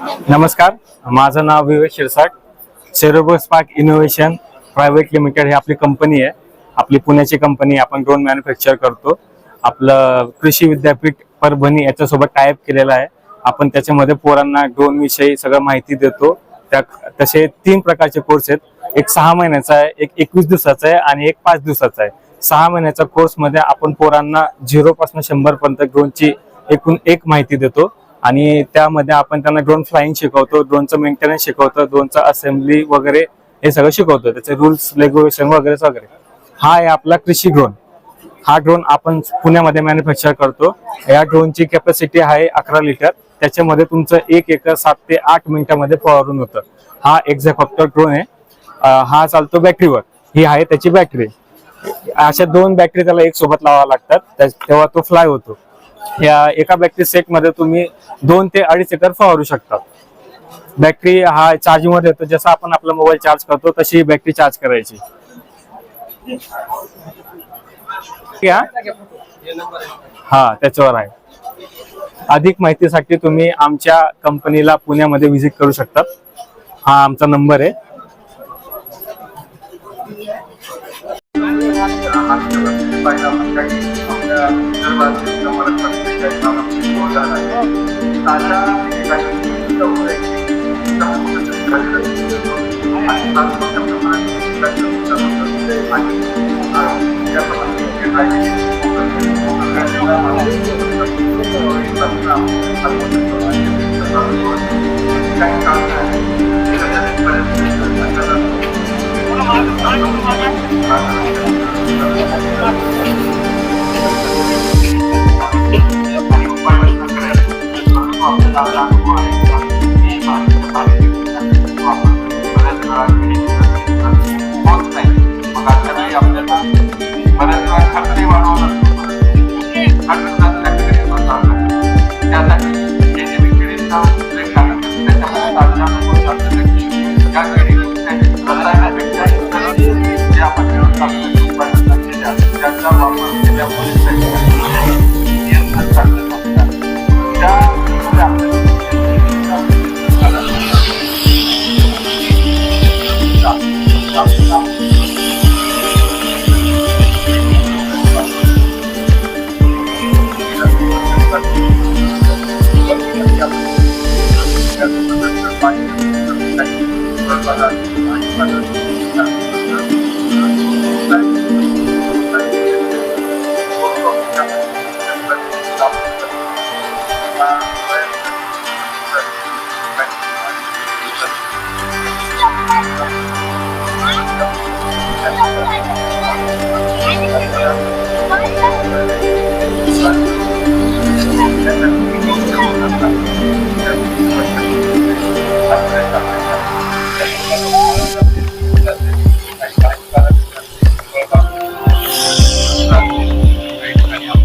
नमस्कार, माझं नाव विवेक Shirsat. सेरोबोस्पार्क innovation private limited ही आपली कंपनी आहे. आपली पुण्याची कंपनी. आपण ड्रोन मॅन्युफॅक्चर करतो. आपलं कृषी विद्यापीठ परभणी याच्यासोबत टायअप केलेला आहे. आपण त्याच्यामध्ये पोरांना ड्रोन विषयी सगळं माहिती देतो. तसे 3 प्रकारचे कोर्स आहेत. एक 6 महिन्याचा आहे, एक 21 दिवसाचा आहे आणि एक 5 दिवसाचा आहे. 6 महिन्याच्या कोर्स मध्ये आपण पोरांना 0 पासून 100 पर्यंत ड्रोनची एकूण एक माहिती देतो आणि त्यामध्ये आपण त्यांना ड्रोन फ्लाइंग शिकवतो, ड्रोनचं मेंटेनन्स शिकवतो, ड्रोनचं असेंब्ली वगैरे हे सगळं शिकवतो. त्याचे रूल्स रेग्युलेशन वगैरे वगैरे. हा आहे आपला कृषी ड्रोन. हा ड्रोन आपण पुण्यामध्ये मॅन्युफॅक्चर करतो. या ड्रोनची कॅपॅसिटी आहे 11 लिटर. त्याच्यामध्ये तुमचं 1 एकर 7 ते 8 मिनिटांमध्ये फवारून होतं. हा एक्झॅकॉप्टर ड्रोन आहे. हा चालतो बॅटरीवर. ही आहे त्याची बॅटरी. अशा 2 बॅटरी त्याला एक सोबत लावाव्या लागतात, तेव्हा तो फ्लाय होतो. या एका बॅटरी सेट मध्ये तुम्ही 2 ते 2.5 एकर फवारू शकता. बॅटरी हा चार्जिंग वर येतो. जसं आपण आपला मोबाईल चार्ज करतो तशी बॅटरी चार्ज करायची. हा त्याच्यावर आहे. अधिक माहितीसाठी तुम्ही आमच्या कंपनीला पुण्यामध्ये व्हिजिट करू शकता. हा आमचा नंबर आहे.